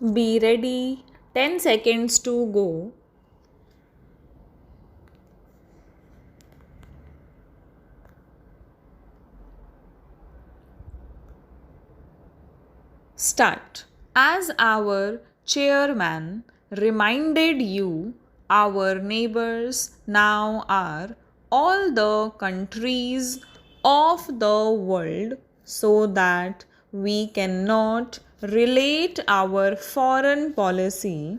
Be ready. 10 seconds to go. Start. As our chairman reminded you, our neighbors now are all the countries of the world, so that we cannot relate our foreign policy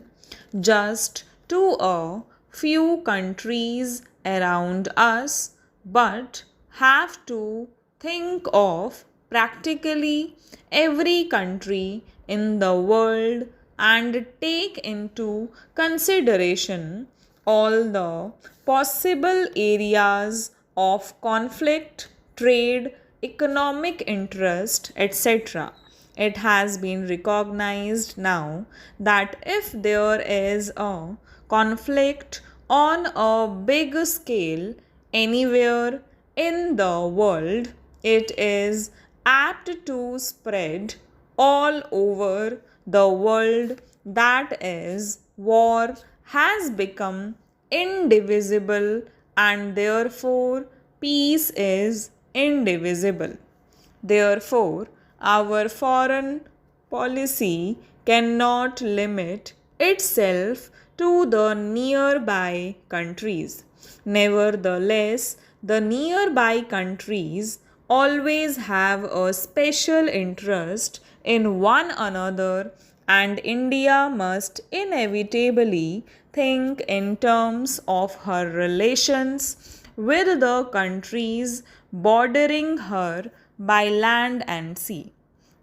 just to a few countries around us, but have to think of practically every country in the world and take into consideration all the possible areas of conflict, trade, economic interest, etc. It has been recognized now that if there is a conflict on a big scale anywhere in the world, it is apt to spread all over the world. That is, war has become indivisible and therefore peace is indivisible. Therefore, our foreign policy cannot limit itself to the nearby countries. Nevertheless, the nearby countries always have a special interest in one another, and India must inevitably think in terms of her relations with the countries bordering her by land and sea.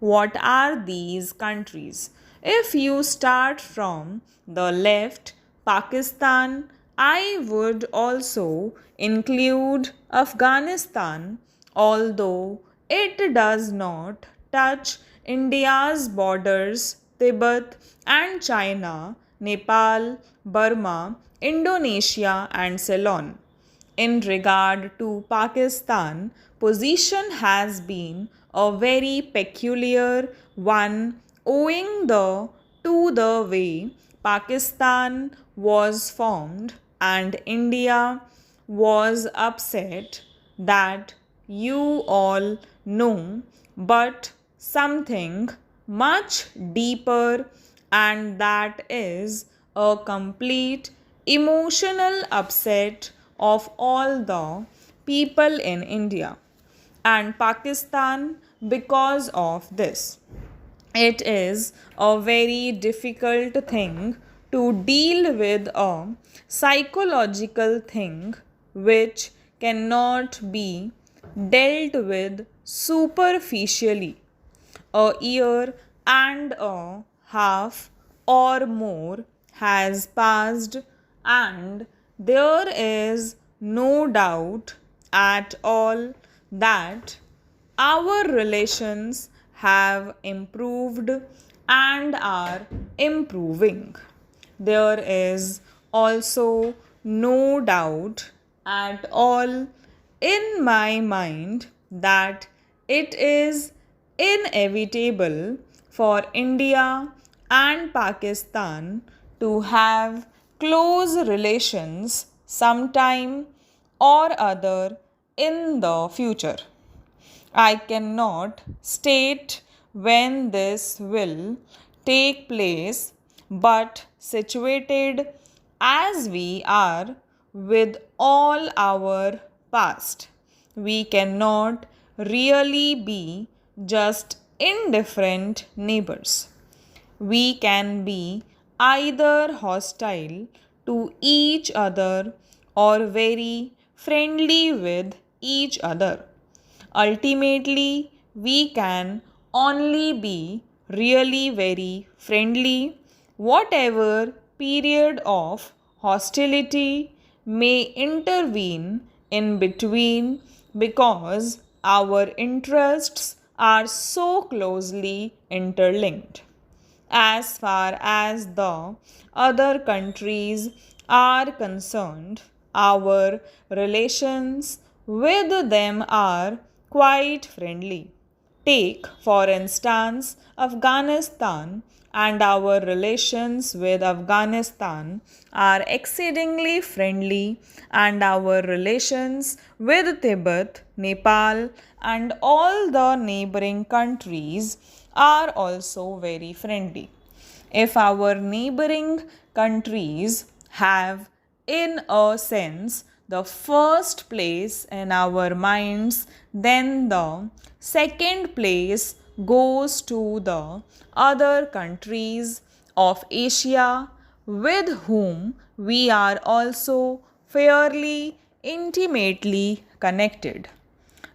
What are these countries? If you start from the left, Pakistan, I would also include Afghanistan, although it does not touch India's borders, Tibet and China, Nepal, Burma, Indonesia, and Ceylon. In regard to Pakistan, position has been a very peculiar one owing to the way Pakistan was formed and India was upset, that you all know, but something much deeper, and that is a complete emotional upset of all the people in India and Pakistan because of this. It is a very difficult thing to deal with, a psychological thing which cannot be dealt with superficially. A year and a half or more has passed, and there is no doubt at all that our relations have improved and are improving. There is also no doubt at all in my mind that it is inevitable for India and Pakistan to have close relations sometime or other in the future. I cannot state when this will take place, but situated as we are with all our past, we cannot really be just indifferent neighbors. We can be either hostile to each other or very friendly with each other. Ultimately, we can only be really very friendly, whatever period of hostility may intervene in between, because our interests are so closely interlinked. As far as the other countries are concerned, our relations with them are quite friendly. Take, for instance, Afghanistan, and our relations with Afghanistan are exceedingly friendly, and our relations with Tibet, Nepal, and all the neighboring countries are also very friendly. If our neighboring countries have, in a sense, the first place in our minds, then the second place goes to the other countries of Asia with whom we are also fairly intimately connected.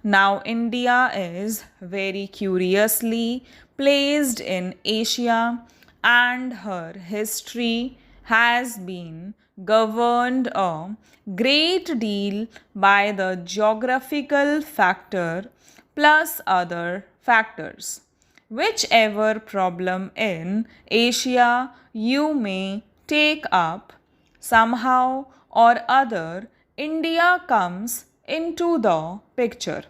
Now, India is very curiously placed in Asia, and her history has been governed a great deal by the geographical factor plus other factors. Whichever problem in Asia you may take up, somehow or other, India comes into the picture.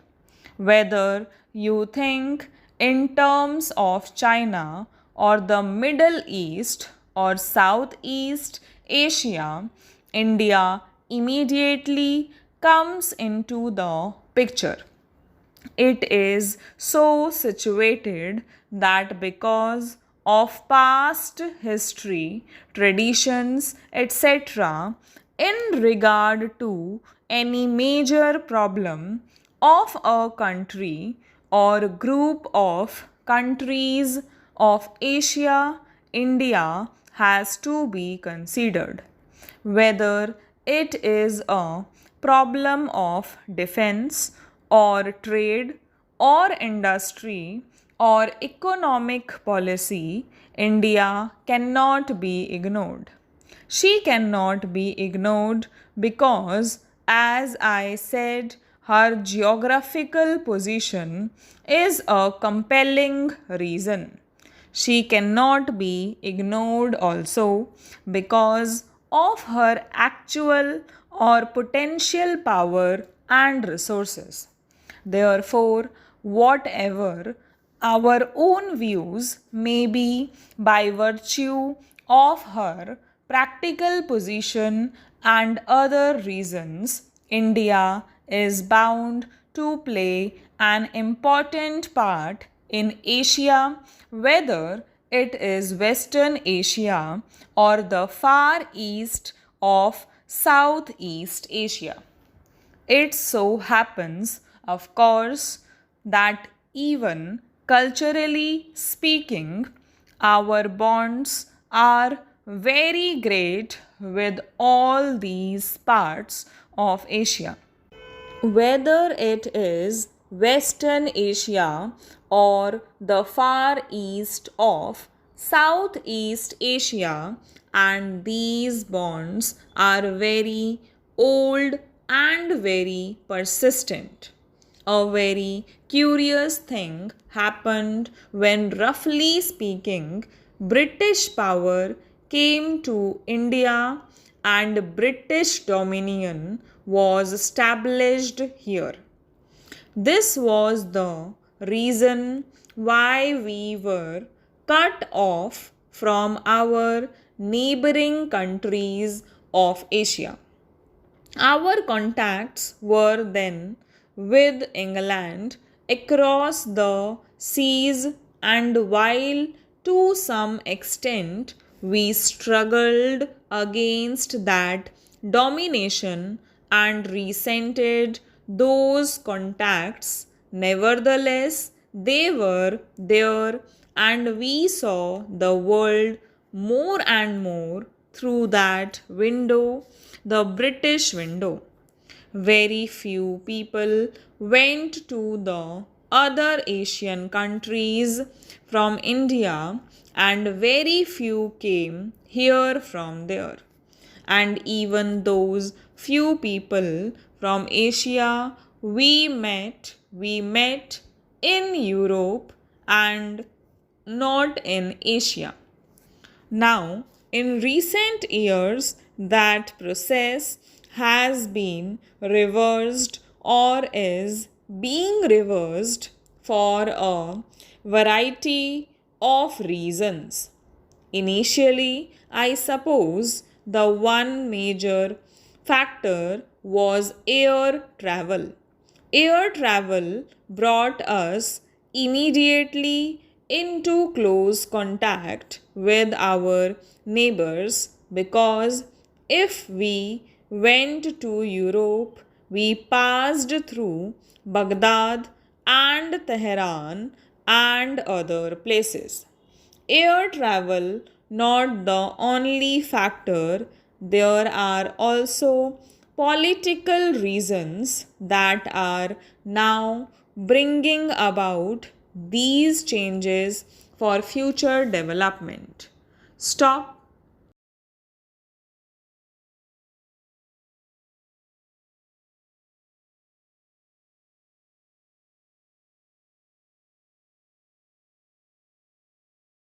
Whether you think in terms of China or the Middle East or Southeast Asia, India immediately comes into the picture. It is so situated that because of past history, traditions, etc., in regard to any major problem of a country or group of countries of Asia, India has to be considered. Whether it is a problem of defense or trade or industry or economic policy, India cannot be ignored. She cannot be ignored because, as I said, her geographical position is a compelling reason. She cannot be ignored also because of her actual or potential power and resources. Therefore, whatever our own views may be by virtue of her practical position and other reasons, India is bound to play an important part in Asia, whether it is Western Asia or the far east of Southeast Asia. It so happens, of course, that even culturally speaking, our bonds are very great with all these parts of Asia. Whether it is Western Asia or the far east of Southeast Asia, and these bonds are very old and very persistent. A very curious thing happened when, roughly speaking, British power came to India and British dominion was established here. This was the reason why we were cut off from our neighboring countries of Asia. Our contacts were then with England across the seas, and while to some extent we struggled against that domination and resented those contacts, nevertheless they were there, and we saw the world more and more through that window, the British window. Very few people went to the other Asian countries from India, and very few came here from there. And even those few people from Asia we met in Europe and not in Asia. Now, in recent years, that process has been reversed or is being reversed for a variety of reasons. Initially, I suppose the one major factor was air travel. Air travel brought us immediately into close contact with our neighbors because if we went to Europe, we passed through Baghdad and Tehran and other places. Air travel not the only factor, there are also political reasons that are now bringing about these changes for future development. Stop